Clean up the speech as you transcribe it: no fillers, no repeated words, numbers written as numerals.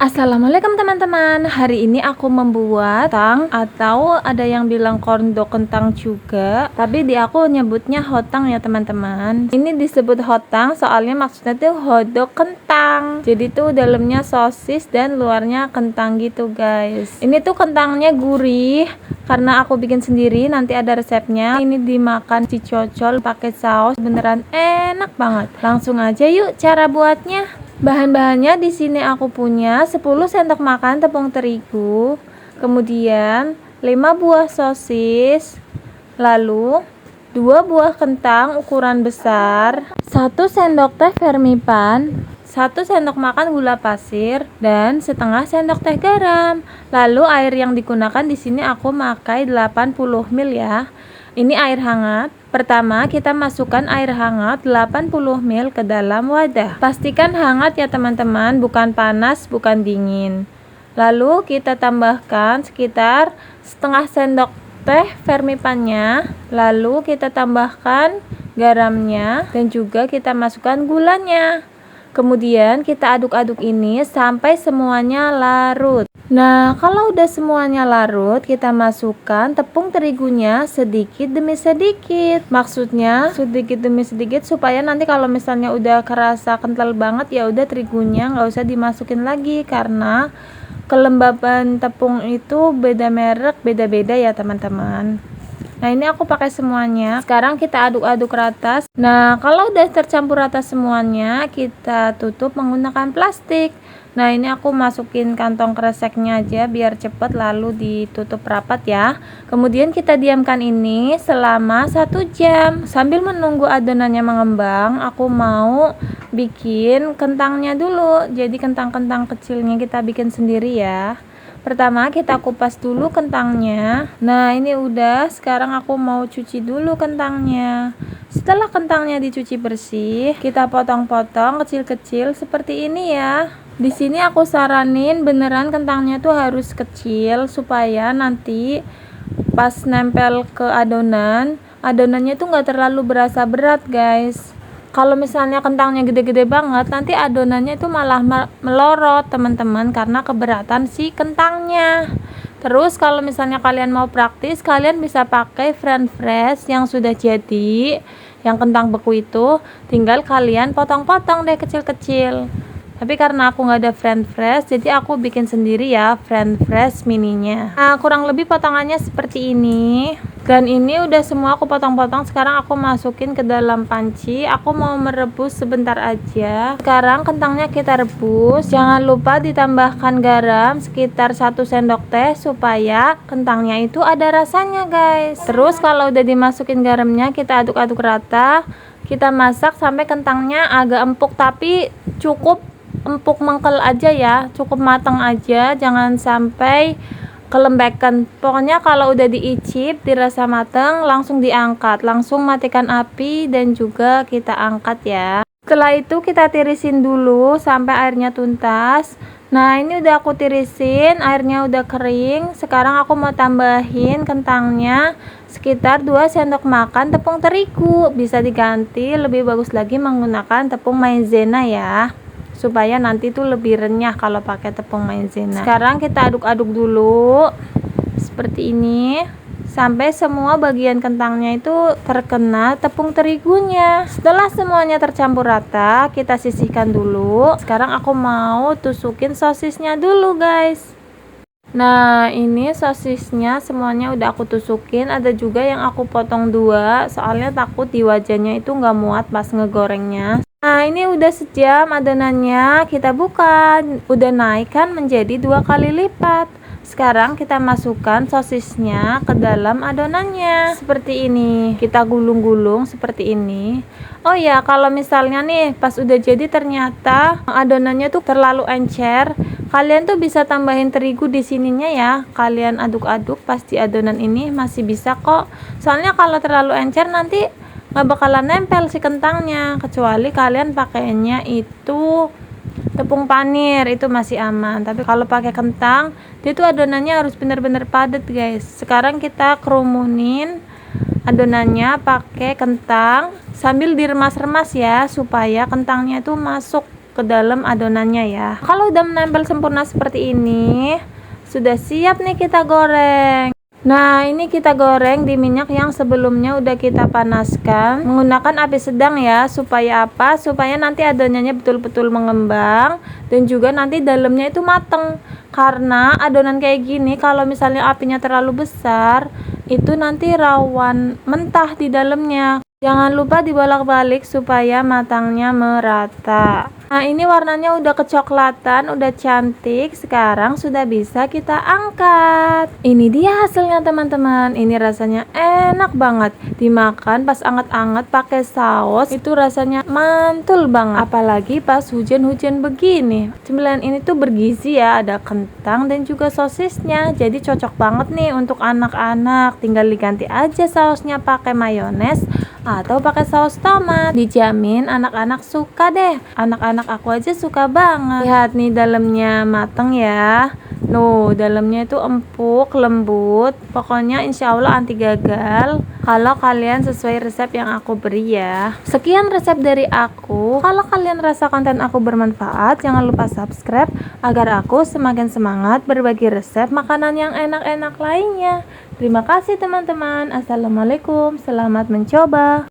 Assalamualaikum teman-teman. Hari ini aku membuat hotang, atau ada yang bilang corn dog kentang juga, tapi di aku nyebutnya hotang ya teman-teman. Ini disebut hotang soalnya maksudnya tuh hotdog kentang. Jadi tuh dalamnya sosis dan luarnya kentang gitu guys. Ini tuh kentangnya gurih karena aku bikin sendiri, nanti ada resepnya. Ini dimakan dicocol pakai saus, beneran enak banget. Langsung aja yuk cara buatnya. Bahan-bahannya di sini aku punya 10 sendok makan tepung terigu, kemudian 5 buah sosis, lalu 2 buah kentang ukuran besar, 1 sendok teh vermipan, 1 sendok makan gula pasir, dan setengah sendok teh garam. Lalu air yang digunakan di sini aku pakai 80 ml ya. Ini air hangat. Pertama, kita masukkan air hangat 80 ml ke dalam wadah. Pastikan hangat ya teman-teman, bukan panas, bukan dingin. Lalu kita tambahkan sekitar setengah sendok teh vermipannya. Lalu kita tambahkan garamnya dan juga kita masukkan gulanya. Kemudian kita aduk-aduk ini sampai semuanya larut. Nah, kalau udah semuanya larut, kita masukkan tepung terigunya sedikit demi sedikit. Maksudnya sedikit demi sedikit supaya nanti kalau misalnya udah kerasa kental banget, ya udah terigunya nggak usah dimasukin lagi, karena kelembaban tepung itu beda merek, beda-beda ya teman-teman. Nah, ini aku pakai semuanya. Sekarang kita aduk-aduk rata. Nah, kalau udah tercampur rata semuanya, kita tutup menggunakan plastik. Nah, ini aku masukin kantong kreseknya aja biar cepet, lalu ditutup rapat ya. Kemudian kita diamkan ini selama 1 jam. Sambil menunggu adonannya mengembang, aku mau bikin kentangnya dulu. Jadi kentang-kentang kecilnya kita bikin sendiri ya. Pertama kita kupas dulu kentangnya. Nah, ini udah. Sekarang aku mau cuci dulu kentangnya. Setelah kentangnya dicuci bersih, kita potong-potong kecil-kecil seperti ini ya. Di sini aku saranin beneran kentangnya tuh harus kecil supaya nanti pas nempel ke adonannya tuh nggak terlalu berasa berat guys. Kalau misalnya kentangnya gede-gede banget, nanti adonannya itu malah melorot teman-teman, karena keberatan si kentangnya. Terus kalau misalnya kalian mau praktis, kalian bisa pakai french fries yang sudah jadi, yang kentang beku itu, tinggal kalian potong-potong deh kecil-kecil. Tapi karena aku nggak ada french fries, jadi aku bikin sendiri ya french fries mininya. Nah, kurang lebih potongannya seperti ini. Dan ini udah semua aku potong-potong. Sekarang aku masukin ke dalam panci. Aku mau merebus sebentar aja. Sekarang kentangnya kita rebus. Jangan lupa ditambahkan garam sekitar 1 sendok teh supaya kentangnya itu ada rasanya guys. Terus kalau udah dimasukin garamnya, kita aduk-aduk rata. Kita masak sampai kentangnya agak empuk, tapi cukup empuk mengkel aja ya, cukup matang aja, jangan sampai kelembekan. Pokoknya kalau udah diicip dirasa matang, langsung diangkat, langsung matikan api dan juga kita angkat ya. Setelah itu kita tirisin dulu sampai airnya tuntas. Nah, ini udah aku tirisin, airnya udah kering. Sekarang aku mau tambahin kentangnya sekitar 2 sendok makan tepung terigu. Bisa diganti, lebih bagus lagi menggunakan tepung maizena ya, supaya nanti tuh lebih renyah kalau pakai tepung maizena. Sekarang kita aduk-aduk dulu seperti ini sampai semua bagian kentangnya itu terkena tepung terigunya. Setelah semuanya tercampur rata, kita sisihkan dulu. Sekarang aku mau tusukin sosisnya dulu guys. Nah, ini sosisnya semuanya udah aku tusukin. Ada juga yang aku potong 2, soalnya takut di wajahnya itu nggak muat pas ngegorengnya. Nah, ini udah sejam adonannya, kita buka, udah naik kan menjadi 2 kali lipat. Sekarang kita masukkan sosisnya ke dalam adonannya seperti ini. Kita gulung-gulung seperti ini. Oh ya, kalau misalnya nih pas udah jadi ternyata adonannya tuh terlalu encer, kalian tuh bisa tambahin terigu di sininya ya. Kalian aduk-aduk pas di adonan ini masih bisa kok. Soalnya kalau terlalu encer nanti nggak bakalan nempel si kentangnya, kecuali kalian pakainya itu tepung panir, itu masih aman. Tapi kalau pakai kentang, dia tuh adonannya harus bener-bener padat guys. Sekarang kita kerumunin adonannya pakai kentang sambil diremas-remas ya, supaya kentangnya itu masuk ke dalam adonannya ya. Kalau udah menempel sempurna seperti ini, sudah siap nih kita goreng. Nah, ini kita goreng di minyak yang sebelumnya udah kita panaskan menggunakan api sedang ya. Supaya apa? Supaya nanti adonannya betul-betul mengembang dan juga nanti dalamnya itu mateng. Karena adonan kayak gini kalau misalnya apinya terlalu besar, itu nanti rawan mentah di dalamnya. Jangan lupa dibolak-balik supaya matangnya merata. Nah, ini warnanya udah kecoklatan, udah cantik. Sekarang sudah bisa kita angkat. Ini dia hasilnya teman-teman. Ini rasanya enak banget. Dimakan pas anget-anget pakai saus, itu rasanya mantul banget. Apalagi pas hujan-hujan begini. Cemilan ini tuh bergizi ya, ada kentang dan juga sosisnya. Jadi cocok banget nih untuk anak-anak. Tinggal diganti aja sausnya pakai mayones atau pakai saus tomat. Dijamin anak-anak suka deh. Anak-anak aku aja suka banget. Lihat nih dalamnya mateng ya. Dalamnya itu empuk, lembut. Pokoknya insya Allah anti gagal kalau kalian sesuai resep yang aku beri ya. Sekian resep dari aku. Kalau kalian rasa konten aku bermanfaat, jangan lupa subscribe agar aku semakin semangat berbagi resep makanan yang enak-enak lainnya. Terima kasih teman-teman. Assalamualaikum. Selamat mencoba.